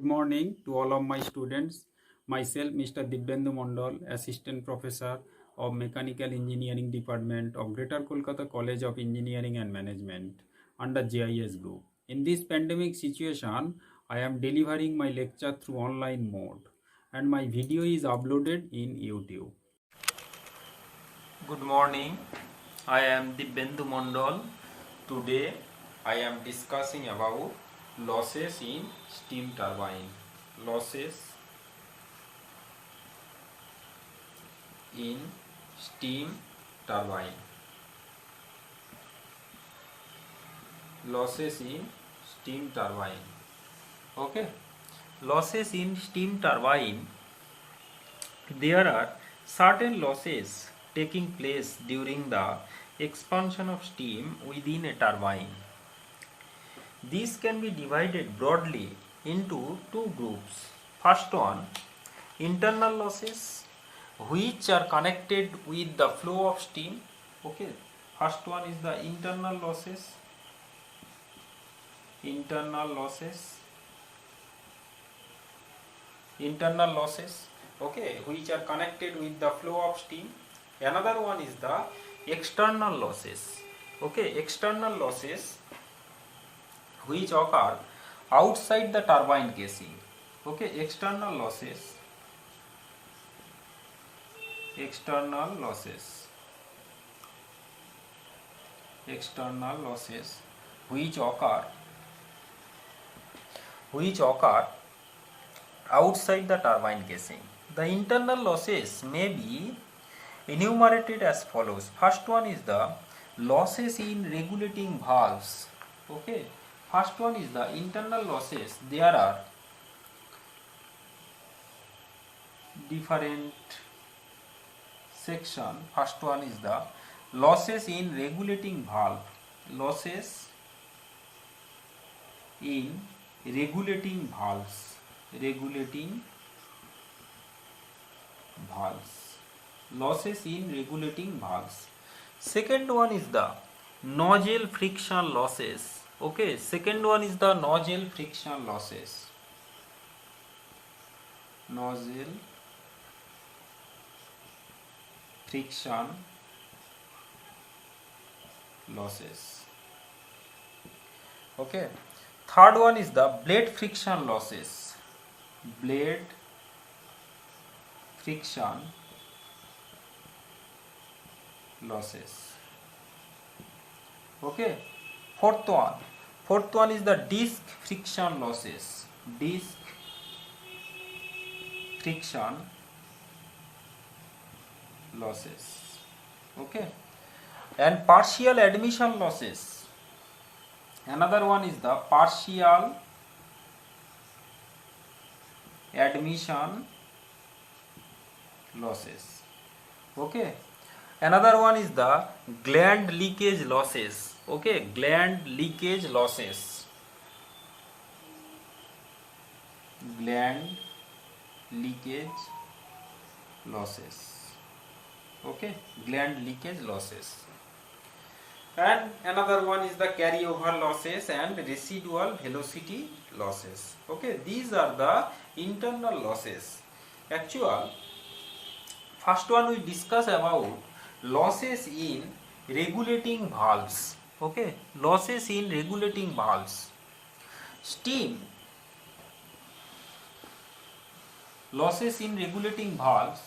Good morning to all of my students. Myself, Mr. Dibyendu Mondal, Assistant Professor of Mechanical Engineering Department of Greater Kolkata College of Engineering and Management under JIS Group. In this pandemic situation, I am delivering my lecture through online mode and my video is uploaded in YouTube. Good morning. I am Dibyendu Mondal. Today I am discussing about losses in steam turbine. Losses in steam turbine. Losses in steam turbine. Okay. Losses in steam turbine. There are certain losses taking place during the expansion of steam within a turbine. These can be divided broadly into two groups. First one, internal losses, which are connected with the flow of steam. Okay, first one is the internal losses. Internal losses, okay, which are connected with the flow of steam. Another one is the external losses. Okay, external losses which occur outside the turbine casing. Okay, external losses which occur outside the turbine casing. The internal losses may be enumerated as follows. First one is the losses in regulating valves. Okay, first one is the internal losses. There are different section. First one is the losses in regulating valve. Losses in regulating valves. Losses in regulating valves. Second one is the nozzle friction losses. Okay, second one is the nozzle friction losses. Nozzle friction losses. Okay, third one is the blade friction losses. Blade friction losses. Okay, fourth one is the disc friction losses. Disc friction losses. Okay, and partial admission losses. Another one is the partial admission losses. Okay, another one is the gland leakage losses. Okay, gland leakage losses. Gland leakage losses. Okay, gland leakage losses. And another one is the carryover losses and residual velocity losses. Okay, these are the internal losses. Actual, first one we discuss about losses in regulating valves. Okay, losses in regulating valves. Steam losses in regulating valves.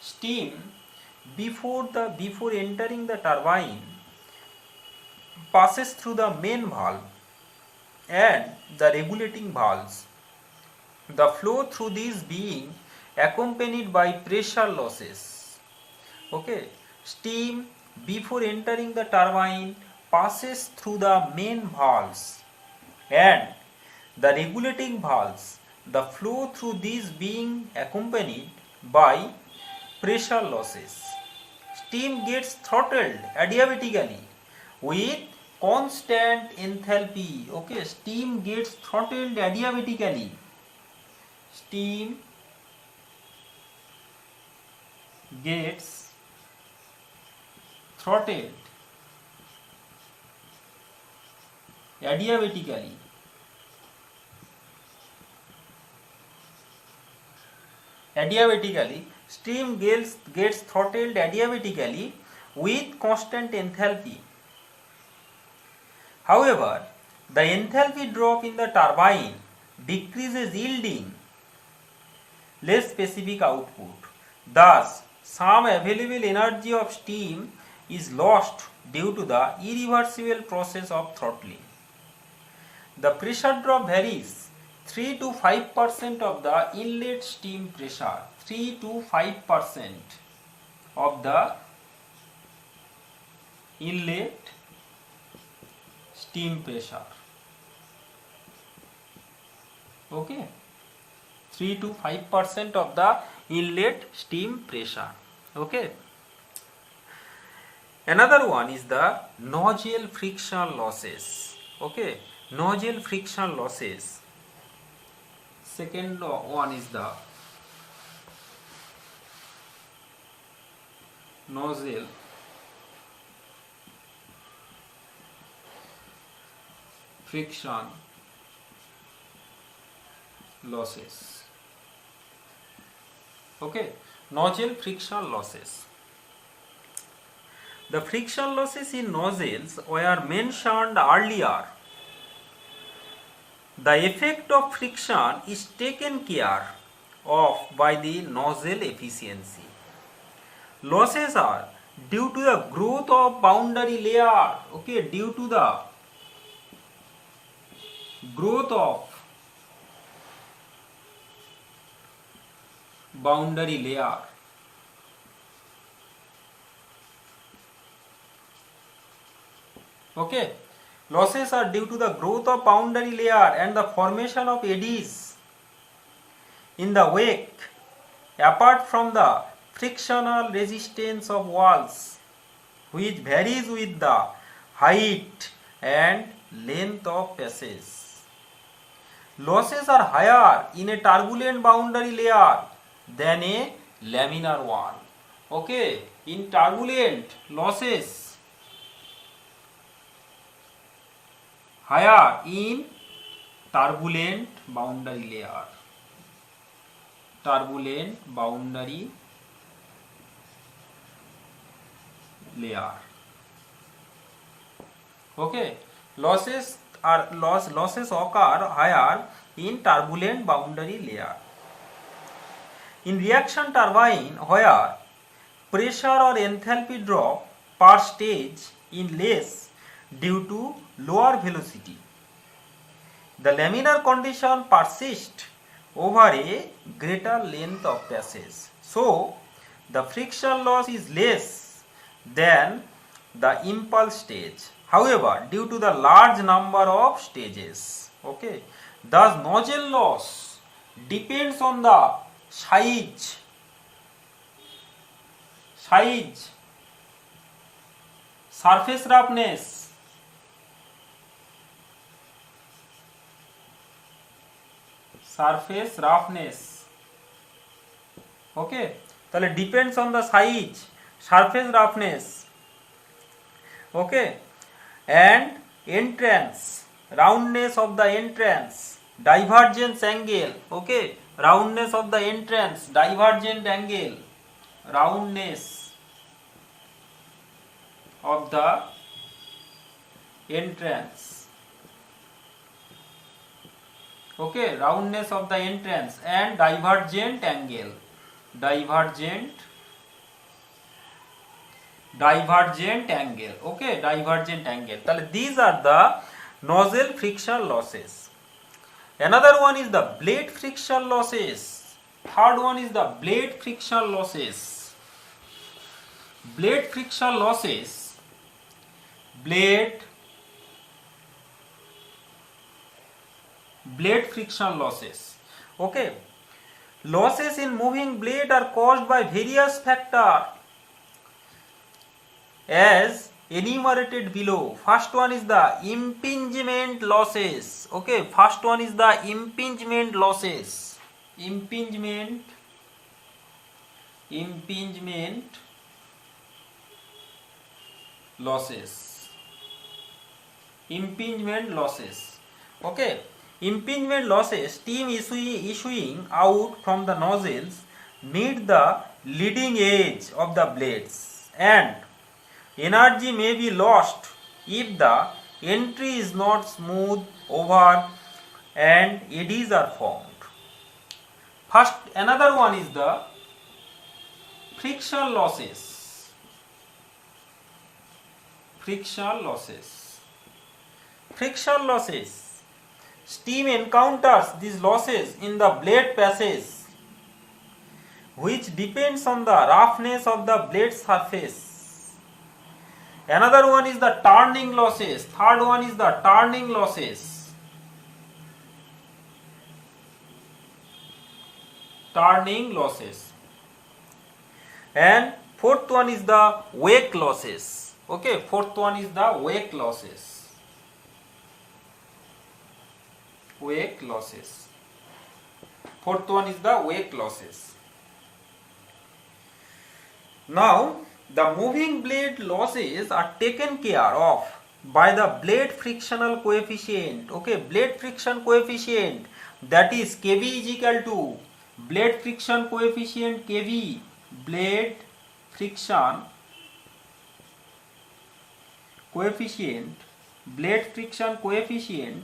Steam before entering the turbine passes through the main valve and the regulating valves. The flow through these being accompanied by pressure losses. Okay, steam before entering the turbine passes through the main valves and the regulating valves. The flow through these being accompanied by pressure losses. Steam gets throttled adiabatically with constant enthalpy. Okay, steam gets throttled adiabatically. Steam gets throttled adiabatically adiabatically, steam gets throttled adiabatically with constant enthalpy. However, the enthalpy drop in the turbine decreases yielding less specific output. Thus, some available energy of steam is lost due to the irreversible process of throttling. The pressure drop varies 3 to 5% of the inlet steam pressure. 3 to 5% of the inlet steam pressure. Okay, 3 to 5% of the inlet steam pressure. Okay. Another one is the nozzle friction losses. Okay, nozzle friction losses. Second one is the nozzle friction losses. Okay, nozzle friction losses. The friction losses in nozzles were mentioned earlier. The effect of friction is taken care of by the nozzle efficiency. Losses are due to the growth of boundary layer. Okay, due to the growth of boundary layer. Okay, losses are due to the growth of boundary layer and the formation of eddies in the wake, apart from the frictional resistance of walls, which varies with the height and length of passage. Losses are higher in a turbulent boundary layer than a laminar one. Okay, in turbulent, losses higher in turbulent boundary layer. Turbulent boundary layer. Okay, losses occur higher in turbulent boundary layer. In reaction turbine, where pressure or enthalpy drop per stage is less due to lower velocity, the laminar condition persists over a greater length of passage. So, the friction loss is less than the impulse stage. However, due to the large number of stages, okay, thus nozzle loss depends on the size, surface roughness, okay, তাহলে depends on the size, surface roughness, okay, and entrance, roundness of the entrance, divergence angle, okay, roundness of the entrance, divergent angle, roundness of the entrance, okay, roundness of the entrance and divergent angle, divergent angle, okay, divergent angle. তাহলে these are the nozzle friction losses. Another one is the blade friction losses. Third one is the blade friction losses. Blade friction losses, blade friction losses, okay. Losses in moving blade are caused by various factors as enumerated below. First one is the impingement losses, okay, first one is the impingement losses, impingement losses, okay. Impingement losses, steam issuing out from the nozzles meet the leading edge of the blades, and energy may be lost if the entry is not smooth over and eddies are formed. First, another one is the friction losses. Friction losses. Friction losses. Steam encounters these losses in the blade passes, which depends on the roughness of the blade surface. Another one is the turning losses. Third one is the turning losses. Turning losses. And fourth one is the wake losses. Okay, fourth one is the wake losses. Wake losses. Fourth one is the wake losses. Now, the moving blade losses are taken care of by the blade frictional coefficient. Okay, blade friction coefficient, that is Kv is equal to blade friction coefficient Kv, blade friction coefficient, blade friction coefficient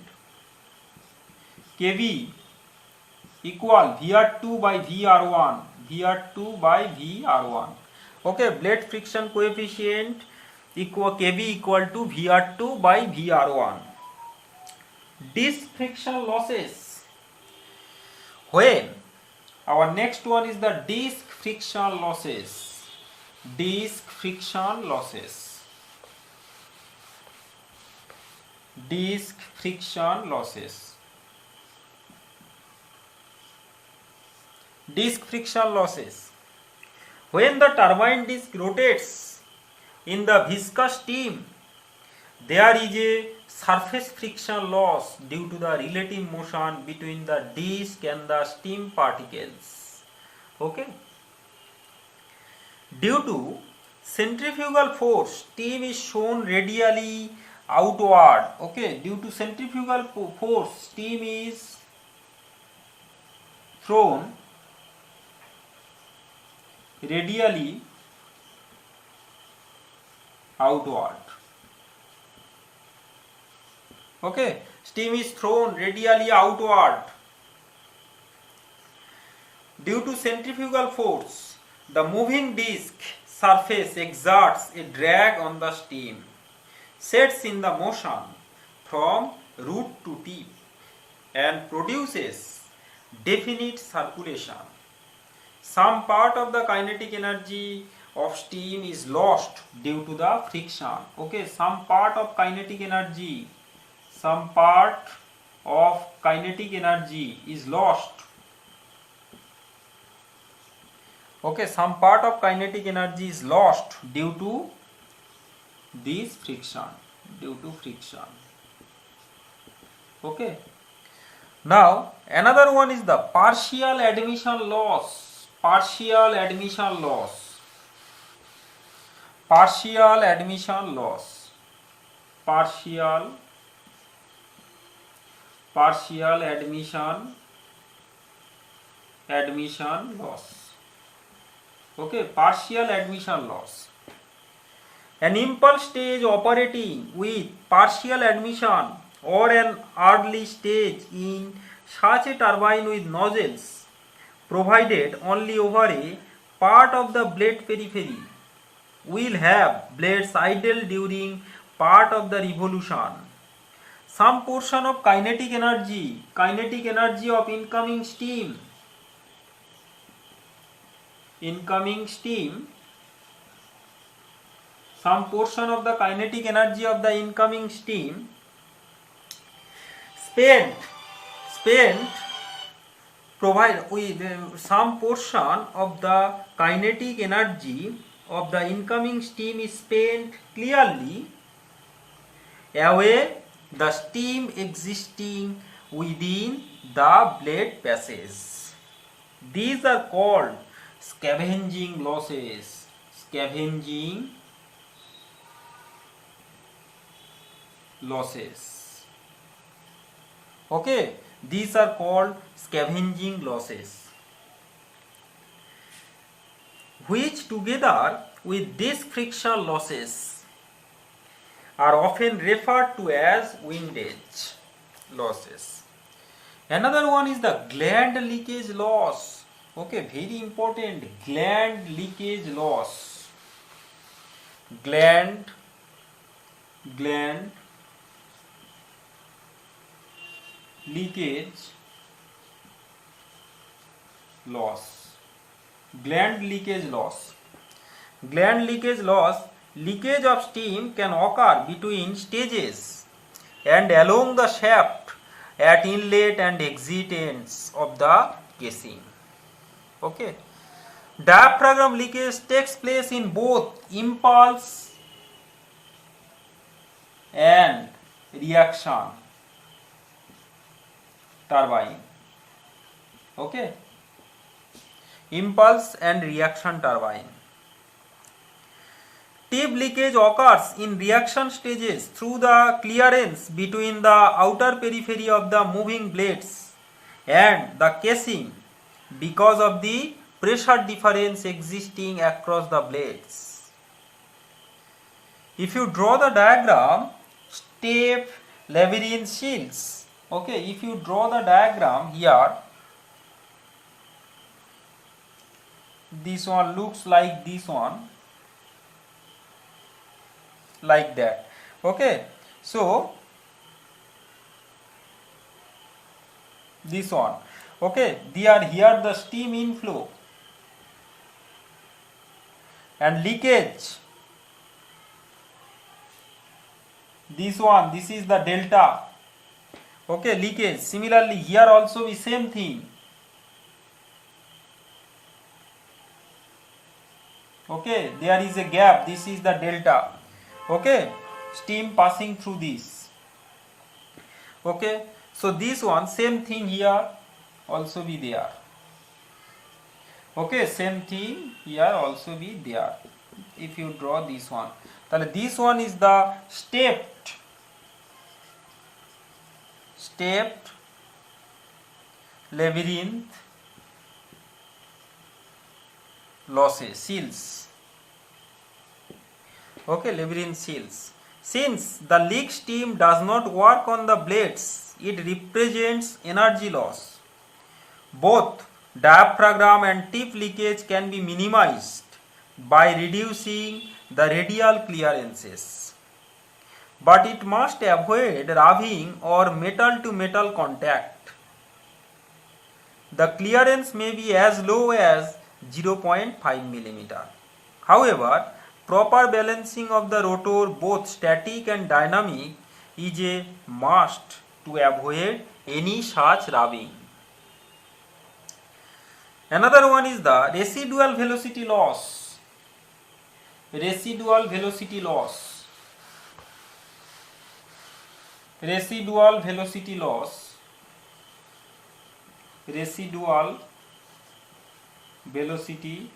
Kv equal Vr2 by Vr1, Vr2 by Vr1. Okay, blade friction coefficient equal Kv equal to Vr2 by Vr1. Disc friction losses. When our next one is the disc friction losses. Disc friction losses. Disc friction losses. Disc friction losses. When the turbine disc rotates in the viscous steam, there is a surface friction loss due to the relative motion between the disc and the steam particles. Okay. Due to centrifugal force, steam is shown radially outward. Okay. Due to centrifugal force, steam is thrown radially outward. Okay, steam is thrown radially outward. Due to centrifugal force, the moving disc surface exerts a drag on the steam, sets in the motion from root to tip, and produces definite circulation. Some part of the kinetic energy of steam is lost due to the friction. Okay, some part of kinetic energy is lost. Okay, some part of kinetic energy is lost due to this friction. Okay. Now, another one is the partial admission loss. Partial admission loss. Partial admission loss. Partial admission loss. Okay, partial admission loss. An impulse stage operating with partial admission or an early stage in such a turbine with nozzles provided only over a part of the blade periphery will have blades idle during part of the revolution. Some portion of kinetic energy of incoming steam, some portion of the kinetic energy of the incoming steam spent provide with some portion of the kinetic energy of the incoming steam is spent clearly away the steam existing within the blade passes. These are called scavenging losses. Okay, these are called scavenging losses. which together with these friction losses are often referred to as windage losses. Another one is the gland leakage loss. Okay, very important, gland leakage loss. Gland leakage loss. Gland leakage loss. Gland leakage loss. Leakage of steam can occur between stages and along the shaft at inlet and exit ends of the casing. Okay. Diaphragm leakage takes place in both impulse and reaction turbine. Okay. Impulse and reaction turbine. Tip leakage occurs in reaction stages through the clearance between the outer periphery of the moving blades and the casing because of the pressure difference existing across the blades. If you draw the diagram, step labyrinth shields. Okay, if you draw the diagram here, this one looks like this one, like that. Okay, so this one. Okay, they are here the steam inflow and leakage. This one, this is the delta. Okay, leakage. Similarly, here also the same thing. Okay, there is a gap. This is the delta. Okay, steam passing through this. Okay, so this one, same thing here also be there. Okay, same thing here also be there. If you draw this one, then this one is the stepped labyrinth losses, seals. Okay, labyrinth seals. Since the leak steam does not work on the blades, it represents energy loss. Both diaphragm and tip leakage can be minimized by reducing the radial clearances, but it must avoid rubbing or metal to metal contact. The clearance may be as low as 0.5 mm. However, proper balancing of the rotor, both static and dynamic, is a must to avoid any such rubbing. Another one is the residual velocity loss. Residual velocity loss. Residual velocity loss. Residual velocity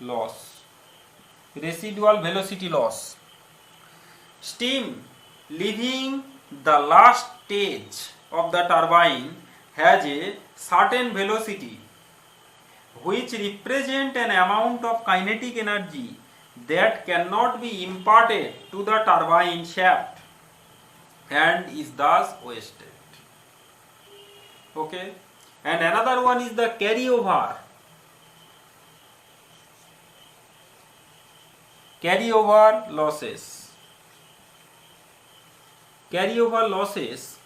loss. Residual velocity loss. Steam leaving the last stage of the turbine has a certain velocity which represent an amount of kinetic energy that cannot be imparted to the turbine shaft and is thus wasted. Okay, and another one is the carryover. Carryover losses. Carryover losses.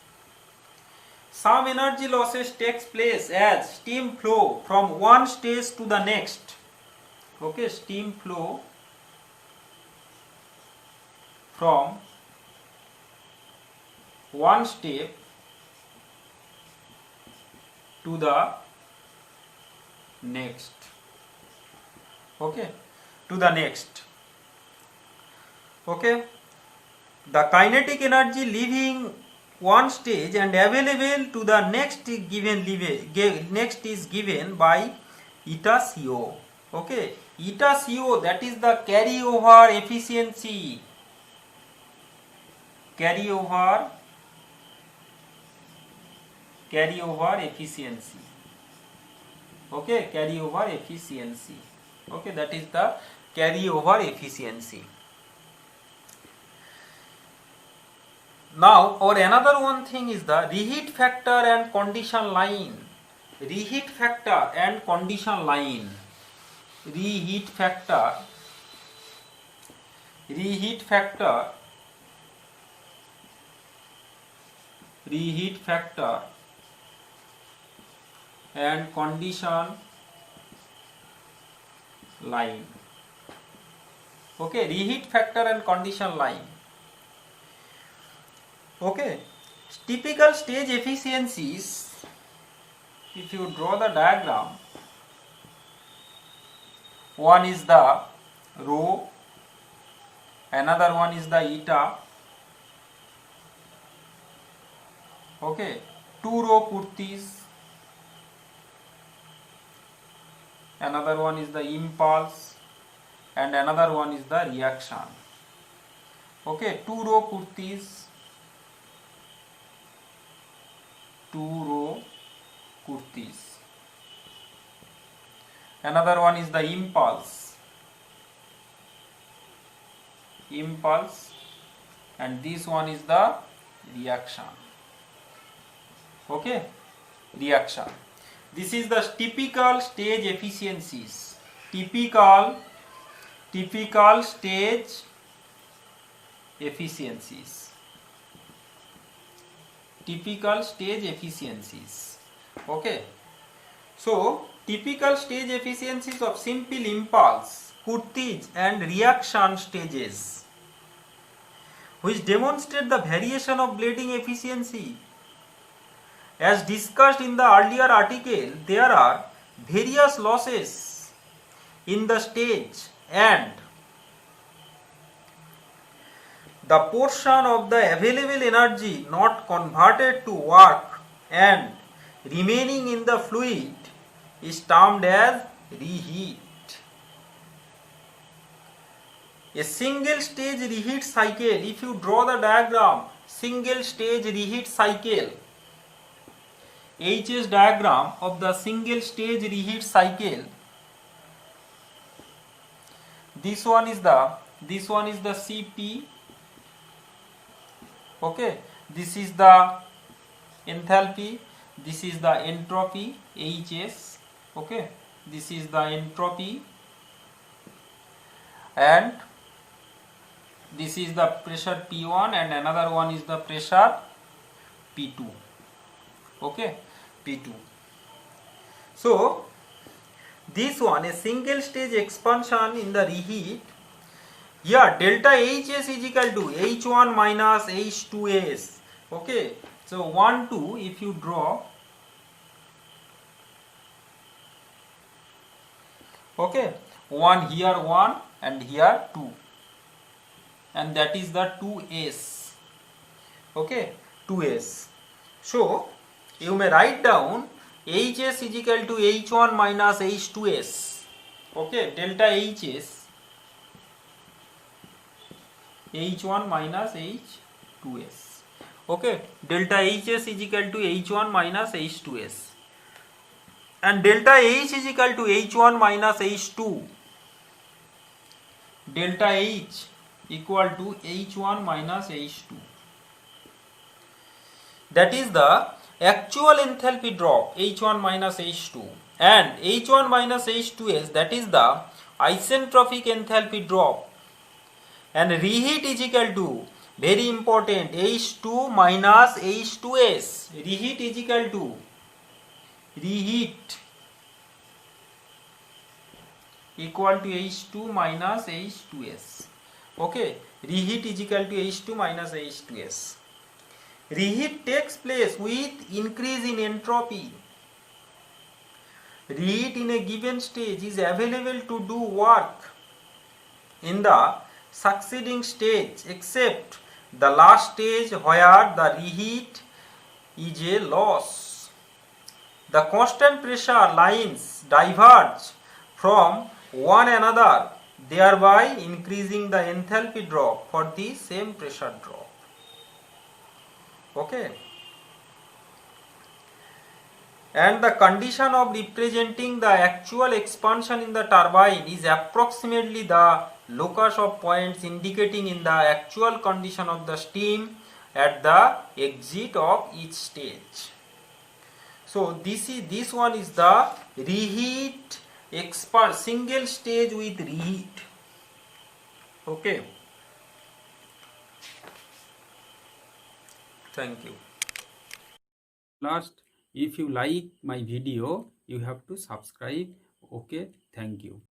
Some energy losses takes place as steam flow from one stage to the next. Okay, steam flow from one step to the next. Okay, to the next. Okay, the kinetic energy leaving one stage and available to the next is given by eta CO. Okay, eta CO, that is the carryover efficiency. Carryover efficiency. Okay, carryover efficiency. Okay, that is the carryover efficiency. Now, or another one thing is the reheat factor and condition line. Reheat factor and condition line. Reheat factor and condition line. Okay, reheat factor and condition line. Okay, typical stage efficiencies, if you draw the diagram, one is the rho, another one is the eta. Okay, 2 rho Purtis, another one is the impulse, and another one is the reaction. Okay, 2 rho Purtis, 2 rho Purtis. Another one is the impulse, and this one is the reaction. Okay, reaction. This is the typical stage efficiencies. Typical stage efficiencies. Typical stage efficiencies. Okay. So, typical stage efficiencies of simple impulse, Purtis and reaction stages, which demonstrate the variation of blading efficiency. As discussed in the earlier article, there are various losses in the stage, and the portion of the available energy not converted to work and remaining in the fluid is termed as reheat. A single stage reheat cycle, if you draw the diagram, single stage reheat cycle, HS diagram of the single stage reheat cycle, this one is the CP. Okay, this is the enthalpy, this is the entropy, HS. Okay, this is the entropy, and this is the pressure P1, and another one is the pressure P2. Okay, P2. So, this one, a single stage expansion in the reheat. Here, delta HS is equal to H1 minus H2S. Okay, so 1, 2, if you draw. Okay, 1 here, 1, and here 2. And that is the 2S. Okay, 2S. So, you may write down HS is equal to H1 minus H2S. Okay, delta HS, H1 minus H2S. Okay, delta HS is equal to H1 minus H2S. And delta H is equal to H1 minus H2. Delta H equal to H1 minus H2. That is the actual enthalpy drop, H1 minus H2, and H1 minus H2S, that is the isentropic enthalpy drop, and reheat is equal to, very important, H2 minus H2S. Reheat is equal to, reheat equal to H2 minus H2S. Okay, reheat is equal to H2 minus H2S. Reheat takes place with increase in entropy. Reheat in a given stage is available to do work in the succeeding stage, except the last stage where the reheat is a loss. The constant pressure lines diverge from one another, thereby increasing the enthalpy drop for the same pressure drop. Okay. and the condition of representing the actual expansion in the turbine is approximately the locus of points indicating in the actual condition of the steam at the exit of each stage. So this one is the reheat single stage with reheat. Okay, thank you. Last, if you like my video, you have to subscribe. Okay, thank you.